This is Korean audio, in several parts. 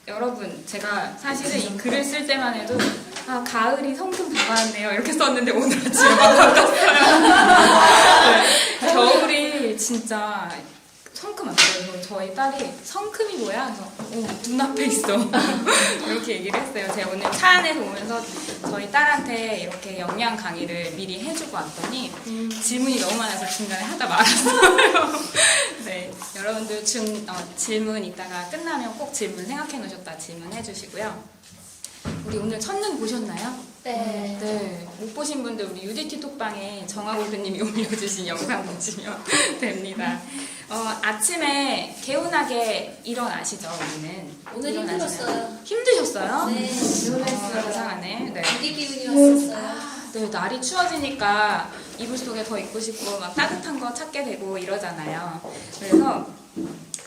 여러분, 제가 사실은 이 글을 쓸 때만 해도 아, 가을이 성큼 다가왔네요 이렇게 썼는데 오늘 아침에 막 바꿨어요. 네, 겨울이 진짜 성큼 왔어요. 저희 딸이 성큼이 뭐야? 그래서 눈앞에 있어. 이렇게 얘기를 했어요. 제가 오늘 차 안에서 오면서 저희 딸한테 이렇게 영양 강의를 미리 해주고 왔더니 질문이 너무 많아서 중간에 하다 말았어요. 네, 여러분들 질문 이따가 끝나면 꼭 질문 생각해 놓으셨다 질문해 주시고요. 우리 오늘 첫눈 보셨나요? 네. 네. 못 보신 분들 우리 UDT 톡방에 정하골드님이 올려주신 영상 보시면 됩니다. 아침에 개운하게 일어나시죠, 우리는? 오늘 힘들었어요. 힘드셨어요? 네, 힘들었어요. 이상하네. 네. 감기 기운이 왔었어요. 네, 날이 추워지니까 이불 속에 더 있고 싶고 막 따뜻한 거 찾게 되고 이러잖아요. 그래서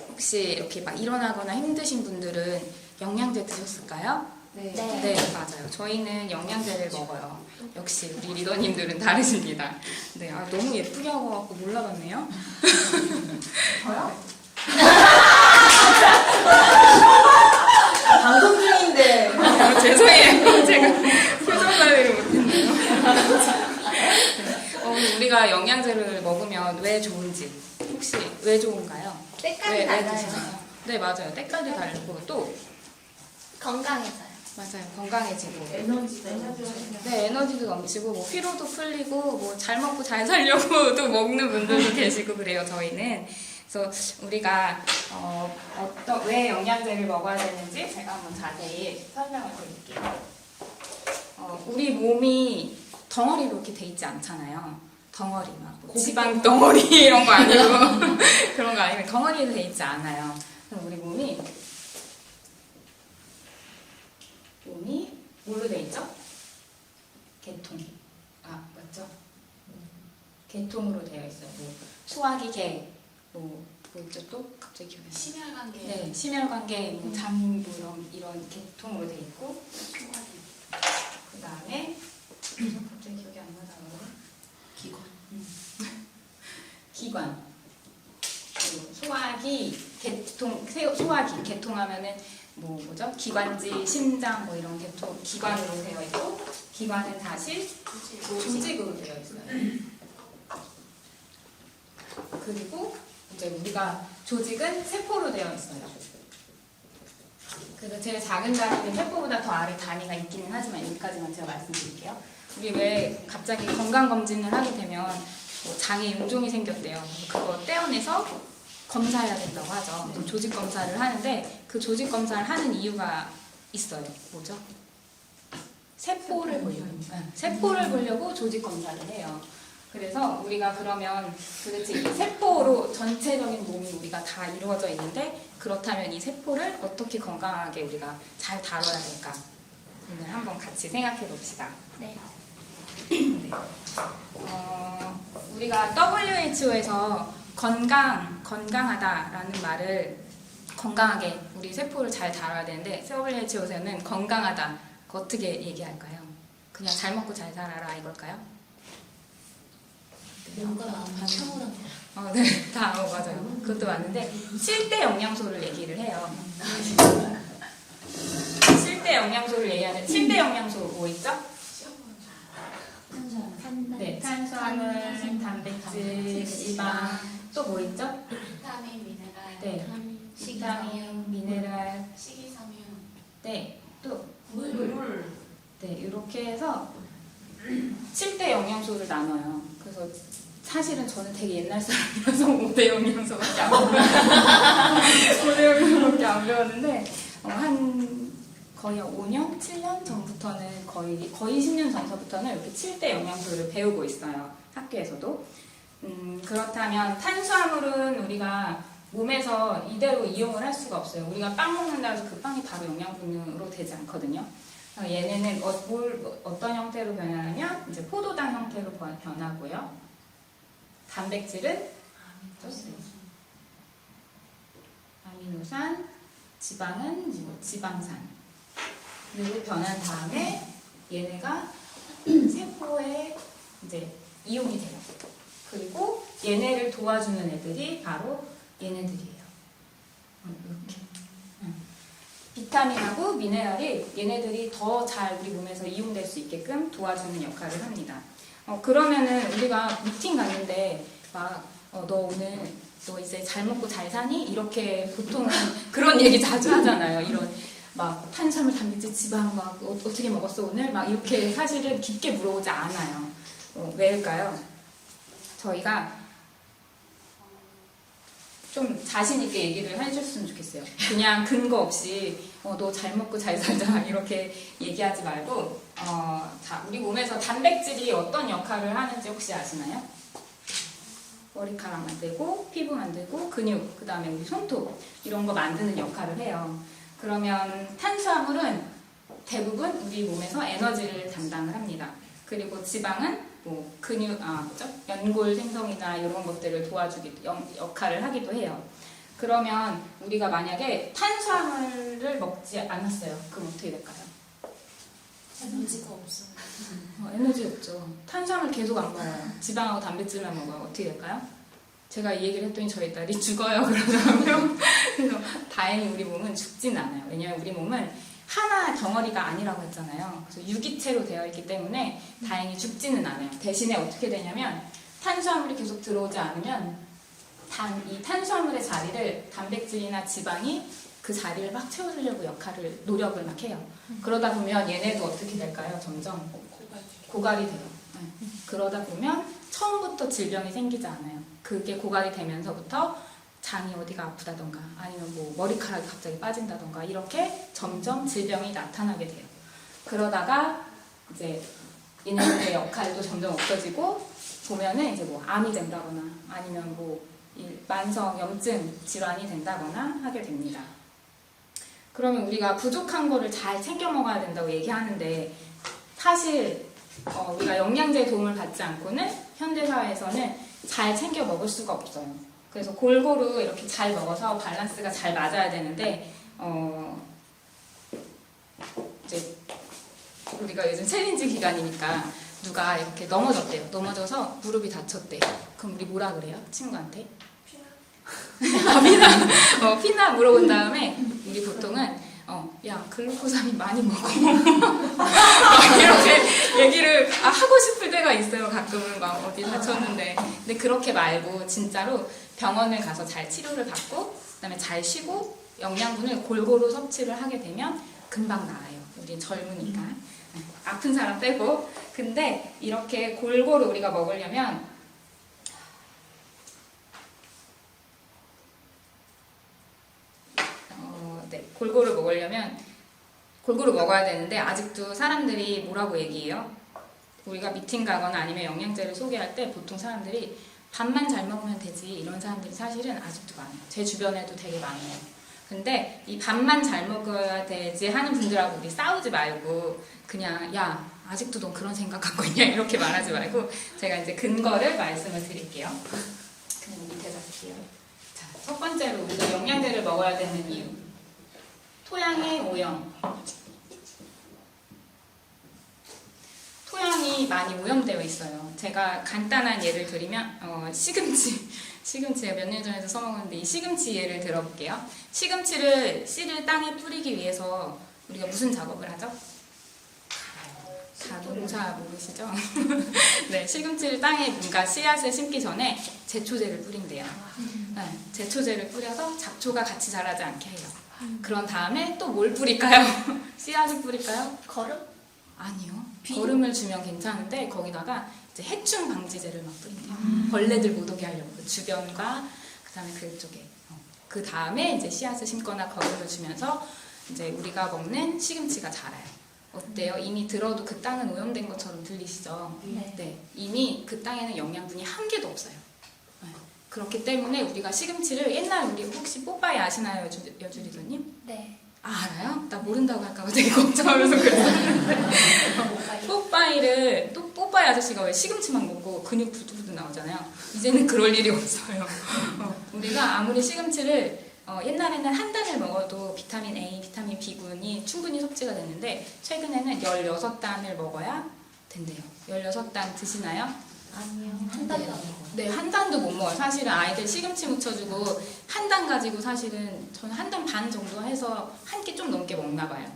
혹시 이렇게 막 일어나거나 힘드신 분들은 영양제 드셨을까요? 네. 네, 맞아요. 저희는 영양제를 먹어요. 역시 우리 리더님들은 다르십니다. 네, 아, 너무 예쁘게 하고 갖고 몰라봤네요. 저요? 방송 중인데. 죄송해요. 제가 표정 관리를 못했네요. 네. 우리가 영양제를 먹으면 왜 좋은지 혹시 왜 좋은가요? 때깔이 달라요. 드시나요? 네, 맞아요. 때깔도 다르고 또 건강해서요. 맞아요. 건강해지고 에너지도 네, 에너지도 넘치고 뭐 피로도 풀리고 뭐 잘 먹고 잘 살려고 또 먹는 분들도 계시고 그래요. 저희는 그래서 우리가 왜 영양제를 먹어야 되는지 제가 한번 자세히 설명을 드릴게요. 우리 몸이 덩어리로 이렇게 돼 있지 않잖아요. 덩어리 막뭐 지방 덩어리 이런 거 아니고 그런 거 아니고 덩어리로 돼 있지 않아요. 그럼 우리 몸이 뭘로 돼 있죠? 계통. 아, 맞죠? 계통으로 되어 있어요. 뭐 소화기 계, 뭐 있죠 또? 갑자기 기억이 안 나요. 심혈관계. 네, 심혈관계, 뭐 장, 이런 계통으로 돼 있고, 그 다음에 갑자기 기억이 안 나잖아요. 기관. 기관. 소화기, 계통, 소화기, 계통하면은 뭐죠? 기관지, 심장 뭐 이런 기관으로 되어 있고 기관은 다시 조직으로 되어 있어요. 그리고 이제 우리가 조직은 세포로 되어 있어요. 그래서 제일 작은 단위는 세포보다 더 아래 단위가 있기는 하지만 여기까지만 제가 말씀드릴게요. 우리 왜 갑자기 건강검진을 하게 되면 뭐 장에 용종이 생겼대요. 그거 떼어내서 검사해야 된다고 하죠. 조직 검사를 하는데 그 조직 검사를 하는 이유가 있어요. 뭐죠? 세포를 보려고. 세포를 보려고 조직 검사를 해요. 그래서 우리가 그러면 도대체 이 세포로 전체적인 몸이 우리가 다 이루어져 있는데 그렇다면 이 세포를 어떻게 건강하게 우리가 잘 다뤄야 될까? 오늘 한번 같이 생각해 봅시다. 네. 우리가 WHO에서 건강하다라는 말을 건강하게 우리 세포를 잘 다뤄야 되는데 WHO에서는 건강하다 어떻게 얘기할까요? 그냥 잘 먹고 잘 살아라 이걸까요? 몸과 마음이 평온한 거. 네, 맞아요. 그것도 맞는데 7대 영양소를 얘기를 해요. 7대 영양소를 얘기하는 7대 영양소 뭐 있죠? 네, 탄수화물, 단백질, 지방, 또 뭐 있죠? 비타민, 미네랄, 네, 비타민, 미네랄, 식이섬유, 네, 또 물. 네, 이렇게 해서 7대 영양소를 나눠요. 그래서 사실은 저는 되게 옛날 사람이라서 5대 영양소밖에 안 배웠는데 5대 영양소밖에 안 배웠는데 한 거의 5년, 7년 전부터는 거의 10년 전서부터는 이렇게 7대 영양소를 배우고 있어요. 학교에서도. 그렇다면 탄수화물은 우리가 몸에서 이대로 이용을 할 수가 없어요. 우리가 빵 먹는다고 해서 그 빵이 바로 영양분으로 되지 않거든요. 얘네는 어떤 형태로 변하냐면 이제 포도당 형태로 변하고요. 단백질은 아미노산, 지방은 지방산. 로 변한 다음에 얘네가 세포에 이제 이용이 돼요. 그리고 얘네를 도와주는 애들이 바로 얘네들이에요. 이렇게. 비타민하고 미네랄이 얘네들이 더 잘 우리 몸에서 이용될 수 있게끔 도와주는 역할을 합니다. 그러면은 우리가 미팅 갔는데 막 너 오늘 너 이제 잘 먹고 잘 사니? 이렇게 보통은 그런 얘기 자주 하잖아요. 이런 막 탄수화물, 단백질, 지방 막 어떻게 먹었어 오늘? 막 이렇게 사실은 깊게 물어보지 않아요. 왜일까요? 저희가 좀 자신 있게 얘기를 해줬으면 좋겠어요. 그냥 근거 없이 너 잘 먹고 잘 살자 이렇게 얘기하지 말고 자, 우리 몸에서 단백질이 어떤 역할을 하는지 혹시 아시나요? 머리카락 만들고 피부 만들고 근육, 그 다음에 우리 손톱 이런 거 만드는 역할을 해요. 그러면 탄수화물은 대부분 우리 몸에서 에너지를 담당을 합니다. 그리고 지방은 뭐 근육, 뭐죠? 연골 생성이나 이런 것들을 역할을 하기도 해요. 그러면 우리가 만약에 탄수화물을 먹지 않았어요. 그럼 어떻게 될까요? 에너지가 없어요. 에너지 없죠. 탄수화물 계속 안 먹어요. 지방하고 단백질만 먹어요. 어떻게 될까요? 제가 이 얘기를 했더니 저희 딸이 죽어요 그러더라고요. 그래서 다행히 우리 몸은 죽진 않아요. 왜냐하면 우리 몸은 하나 덩어리가 아니라고 했잖아요. 그래서 유기체로 되어 있기 때문에 다행히 죽지는 않아요. 대신에 어떻게 되냐면 탄수화물이 계속 들어오지 않으면 이 탄수화물의 자리를 단백질이나 지방이 그 자리를 막 채워주려고 노력을 막 해요. 그러다 보면 얘네도 어떻게 될까요? 점점 고갈이 돼요. 네. 그러다 보면 처음부터 질병이 생기지 않아요. 그게 고갈이 되면서부터 장이 어디가 아프다던가 아니면 뭐 머리카락이 갑자기 빠진다던가 이렇게 점점 질병이 나타나게 돼요. 그러다가 이제 얘네들의 역할도 점점 없어지고 보면은 이제 뭐 암이 된다거나 아니면 뭐 만성 염증 질환이 된다거나 하게 됩니다. 그러면 우리가 부족한 거를 잘 챙겨 먹어야 된다고 얘기하는데 사실 우리가 영양제의 도움을 받지 않고는 현대사회에서는 잘 챙겨 먹을 수가 없어요. 그래서 골고루 이렇게 잘 먹어서 밸런스가 잘 맞아야 되는데 이제 우리가 요즘 챌린지 기간이니까 누가 이렇게 넘어졌대요. 넘어져서 무릎이 다쳤대. 그럼 우리 뭐라 그래요? 친구한테? 피나 물어본 다음에 우리 보통은 야 글루코사민 많이 먹어 이렇게 얘기를 하고 싶을 때가 있어요. 가끔은 막 어디 다쳤는데 근데 그렇게 말고 진짜로 병원을 가서 잘 치료를 받고 그다음에 잘 쉬고 영양분을 골고루 섭취를 하게 되면 금방 나아요. 우린 젊으니까 아픈 사람 빼고. 근데 이렇게 골고루 우리가 먹으려면 골고루 먹어야 되는데 아직도 사람들이 뭐라고 얘기해요? 우리가 미팅 가거나 아니면 영양제를 소개할 때 보통 사람들이 밥만 잘 먹으면 되지 이런 사람들이 사실은 아직도 많아요. 제 주변에도 되게 많아요. 근데 이 밥만 잘 먹어야 되지 하는 분들하고 우리 싸우지 말고 그냥 야 아직도 넌 그런 생각 갖고 있냐 이렇게 말하지 말고 제가 이제 근거를 말씀을 드릴게요. 그냥 밑에다 쓸게요. 자, 첫 번째로 우리가 영양제를 먹어야 되는 이유. 토양의 오염. 토양이 많이 오염되어 있어요. 제가 간단한 예를 들면 시금치가 몇 년 전에 써먹었는데 이 시금치 예를 들어볼게요. 씨를 땅에 뿌리기 위해서 우리가 무슨 작업을 하죠? 자동차 모르시죠? 네, 시금치를 땅에 뭔가 씨앗을 심기 전에 제초제를 뿌린대요. 네, 제초제를 뿌려서 잡초가 같이 자라지 않게 해요. 그런 다음에 또 뭘 뿌릴까요? 씨앗을 뿌릴까요? 거름? 아니요. 거름을 주면 괜찮은데 거기다가 이제 해충 방지제를 막 뿌린대요. 벌레들 못 오게 하려고 그 주변과 그다음에 그쪽에 그 다음에 이제 씨앗을 심거나 거름을 주면서 이제 우리가 먹는 시금치가 자라요. 어때요? 이미 들어도 그 땅은 오염된 것처럼 들리시죠? 네. 이미 그 땅에는 영양분이 한 개도 없어요. 네. 그렇기 때문에 우리가 시금치를 옛날 우리 혹시 뽀빠이 아시나요, 여주리도님? 네. 알아요? 나 모른다고 할까봐 되게 걱정하면서 그랬었는데 뽀빠이 아저씨가 왜 시금치만 먹고 근육 부들부들 나오잖아요. 이제는 그럴 일이 없어요. 우리가 아무리 시금치를 옛날에는 한 단을 먹어도 비타민 A, 비타민 B군이 충분히 섭취가 됐는데 최근에는 16단을 먹어야 된대요. 16단 드시나요? 아니요. 한 달도 안 먹어요. 네, 한 단도 못 먹어요. 사실은 아이들 시금치 묻혀주고 한 단 가지고 사실은 저는 한 단 반 정도 해서 한 끼 좀 넘게 먹나 봐요.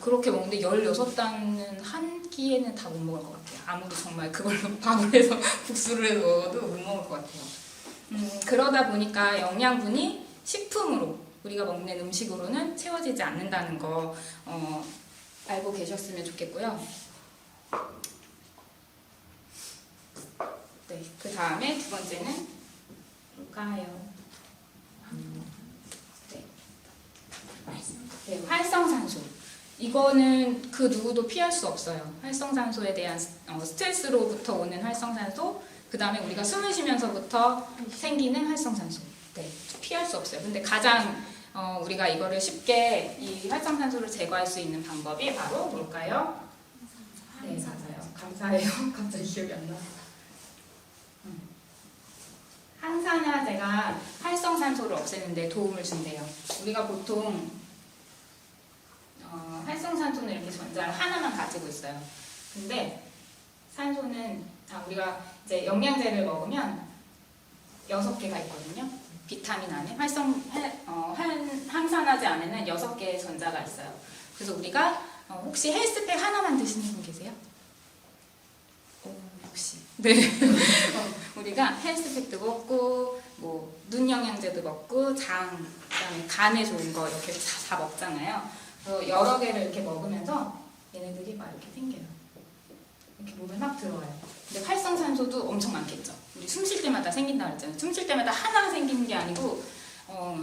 그렇게 먹는데 16단은 한 끼에는 다 못 먹을 것 같아요. 아무리 정말 그걸로 밥을 해서 국수를 해서 먹어도 못 먹을 것 같아요. 그러다 보니까 영양분이 식품으로 우리가 먹는 음식으로는 채워지지 않는다는 거 알고 계셨으면 좋겠고요. 네, 그 다음에 두 번째는 뭘까요? 네, 활성산소. 이거는 그 누구도 피할 수 없어요. 활성산소에 대한 스트레스로부터 오는 활성산소, 그 다음에 우리가 숨을 쉬면서부터 생기는 활성산소. 네, 피할 수 없어요. 근데 가장 우리가 이거를 쉽게 이 활성산소를 제거할 수 있는 방법이 바로 뭘까요? 네, 맞아요. 감사해요. 갑자기 기억이 안 나요. 항산화제가 활성산소를 없애는 데 도움을 준대요. 우리가 보통 활성산소는 이렇게 전자를 하나만 가지고 있어요. 근데 산소는 우리가 이제 영양제를 먹으면 6개가 있거든요. 비타민 안에 항산화제 안에는 6개의 전자가 있어요. 그래서 우리가 혹시 헬스팩 하나만 드시는 분 계세요? 혹시 네. 우리가 헬스팩도 먹고 뭐 눈 영양제도 먹고 장 그다음에 간에 좋은 거 이렇게 다 먹잖아요. 여러 개를 이렇게 먹으면서 얘네들이 막 이렇게 생겨요. 이렇게 몸에 막 들어와요. 근데 활성산소도 엄청 많겠죠. 우리 숨 쉴 때마다 생긴다고 그랬잖아요. 숨 쉴 때마다 하나가 생기는 게 아니고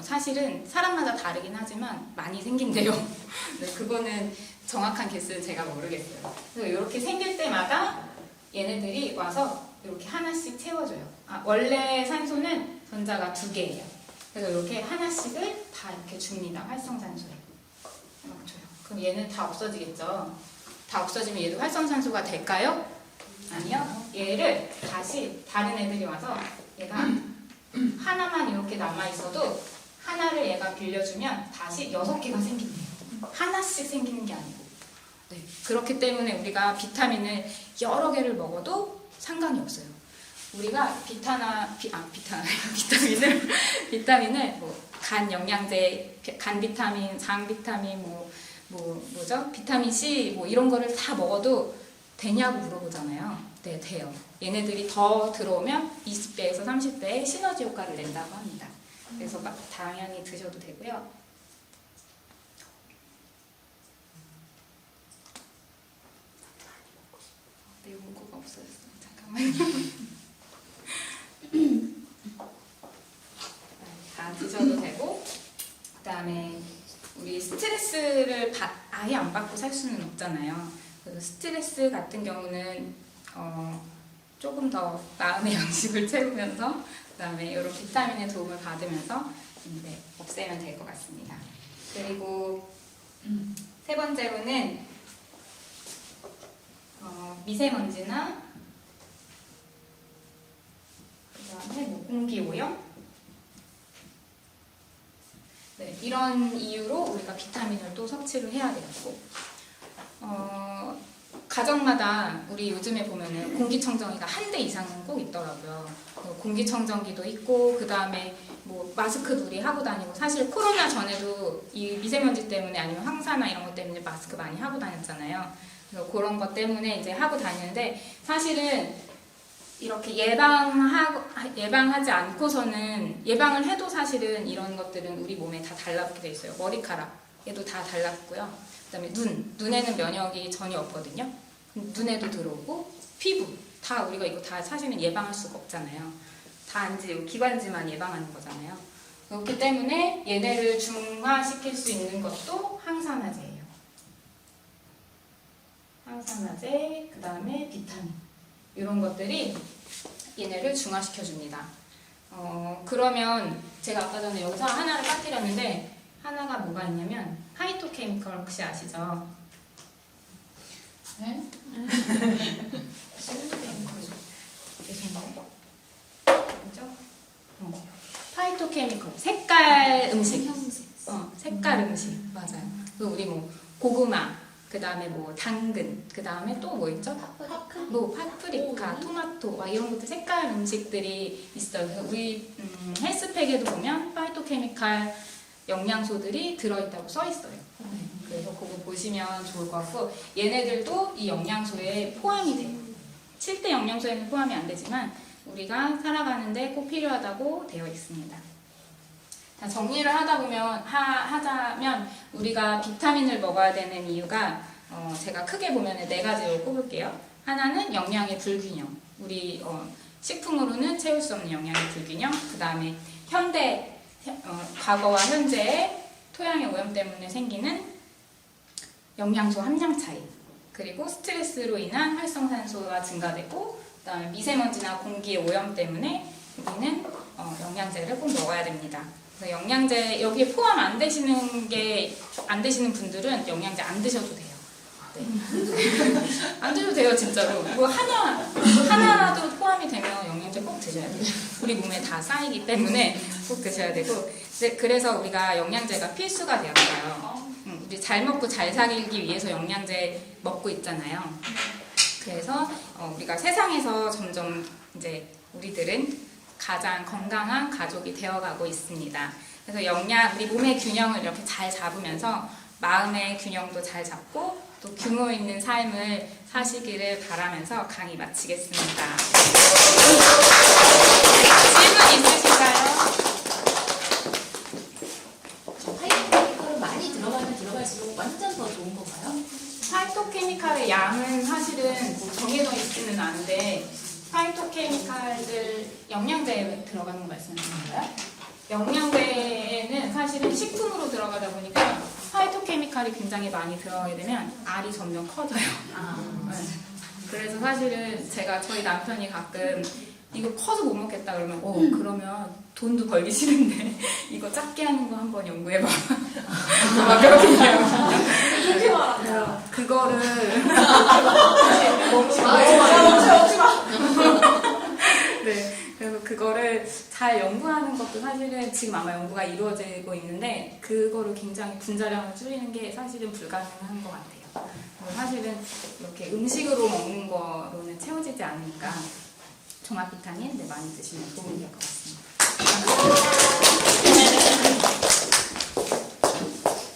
사실은 사람마다 다르긴 하지만 많이 생긴대요. 네, 그거는 정확한 개수는 제가 모르겠어요. 그래서 이렇게 생길 때마다 얘네들이 와서 이렇게 하나씩 채워줘요. 원래 산소는 전자가 2개예요. 그래서 이렇게 하나씩을 다 이렇게 줍니다. 활성산소를. 이렇게 줘요. 그럼 얘는 다 없어지겠죠. 다 없어지면 얘도 활성산소가 될까요? 아니요. 얘를 다시 다른 애들이 와서 얘가 하나만 이렇게 남아있어도 하나를 얘가 빌려주면 다시 6개가 생긴대요. 하나씩 생기는 게 아니고. 네. 그렇기 때문에 우리가 비타민을 여러 개를 먹어도 상관이 없어요. 우리가 비타민을 뭐 간 영양제, 간 비타민, 장 비타민, 뭐죠? 비타민 C 뭐 이런 거를 다 먹어도 되냐고 물어보잖아요. 네, 돼요. 얘네들이 더 들어오면 20배에서 30배의 시너지 효과를 낸다고 합니다. 그래서 막 당연히 드셔도 되고요. 내 문구가 없어졌어요. 잠깐만요. 다 드셔도 되고, 그 다음에 우리 스트레스를 아예 안 받고 살 수는 없잖아요. 그래서 스트레스 같은 경우는 조금 더 마음의 양식을 채우면서, 그 다음에 이런 비타민의 도움을 받으면서 없애면 될 것 같습니다. 그리고 세 번째로는 미세먼지나 그다음에 공기 오염, 네, 이런 이유로 우리가 비타민을 또 섭취를 해야 되고, 가정마다 우리 요즘에 보면은 공기청정기가 한 대 이상은 꼭 있더라고요. 공기청정기도 있고, 그 다음에 뭐 마스크도 우리 하고 다니고, 사실 코로나 전에도 이 미세먼지 때문에 아니면 황사나 이런 것 때문에 마스크 많이 하고 다녔잖아요. 그래서 그런 것 때문에 이제 하고 다니는데, 사실은 이렇게 예방하지 않고서는, 예방을 해도 사실은 이런 것들은 우리 몸에 다 달라붙게 돼 있어요. 머리카락에도 다 달라붙고요. 그 다음에 눈에는 면역이 전혀 없거든요. 눈에도 들어오고, 피부 다 우리가 이거 다 사실은 예방할 수가 없잖아요. 단지 기관지만 예방하는 거잖아요. 그렇기 때문에 얘네를 중화시킬 수 있는 것도 항산화제예요. 항산화제, 그 다음에 비타민, 이런 것들이 얘네를 중화시켜줍니다. 그러면 제가 아까 전에 여기서 하나를 빠뜨렸는데, 하나가 뭐가 있냐면 파이토케미컬 혹시 아시죠? 네? 그죠? 파이토케미컬, 색깔 음식. 색깔 음식, 맞아요. 우리 뭐 고구마, 그 다음에 뭐 당근, 그 다음에 또 뭐 있죠? 뭐 파프리카, 토마토 막 이런 것들 색깔 음식들이 있어요. 그래서 우리 헬스팩에도 보면 파이토케미칼 영양소들이 들어있다고 써 있어요. 그래서 그거 보시면 좋을 것 같고 얘네들도 이 영양소에 포함이 돼요. 7대 영양소에는 포함이 안 되지만 우리가 살아가는데 꼭 필요하다고 되어 있습니다. 자, 정리를 하자면 우리가 비타민을 먹어야 되는 이유가 제가 크게 보면 4가지로 꼽을게요. 하나는 영양의 불균형. 우리 식품으로는 채울 수 없는 영양의 불균형. 그 다음에 과거와 현재의 토양의 오염 때문에 생기는 영양소 함량 차이. 그리고 스트레스로 인한 활성산소가 증가되고, 그 다음에 미세먼지나 공기의 오염 때문에 우리는 영양제를 꼭 먹어야 됩니다. 그래서 영양제 여기에 포함 안 되시는 분들은 영양제 안 드셔도 돼요. 네. 안 드셔도 돼요, 진짜로. 뭐 하나라도 포함이 되면 영양제 꼭 드셔야 돼요. 우리 몸에 다 쌓이기 때문에 꼭 드셔야 되고. 그래서 우리가 영양제가 필수가 되었어요. 우리 잘 먹고 잘 살기 위해서 영양제 먹고 있잖아요. 그래서 우리가 세상에서 점점 이제 우리들은 가장 건강한 가족이 되어가고 있습니다. 그래서 우리 몸의 균형을 이렇게 잘 잡으면서 마음의 균형도 잘 잡고 또 규모 있는 삶을 사시기를 바라면서 강의 마치겠습니다. 질문 있으신가요? 파이토케미칼은 많이 들어가면 들어갈수록 완전 더 좋은 건가요? 파이토케미칼의 양은 사실은 뭐 정해져 있지는 않은데 파이토케미칼들 영양제에 들어가는 거 말씀하시는 거예요? 영양제에는 사실은 식품으로 들어가다 보니까 파이토케미칼이 굉장히 많이 들어가게 되면 알이 점점 커져요. 네. 그래서 사실은 저희 남편이 가끔 이거 커서 못 먹겠다 그러면 그러면 돈도 벌기 싫은데 이거 작게 하는 거 한번 연구해봐. 막 그렇게 얘기하거든요. 그렇게 말하네요. 그거를 먹지 마. 네, 그래서 그거를 잘 연구하는 것도 사실은 지금 아마 연구가 이루어지고 있는데 그거를 굉장히 분자량을 줄이는 게 사실은 불가능한 것 같아요. 사실은 이렇게 음식으로 먹는 거로는 채워지지 않으니까 종합 비타민 많이 드시면 도움이 될 것 같습니다.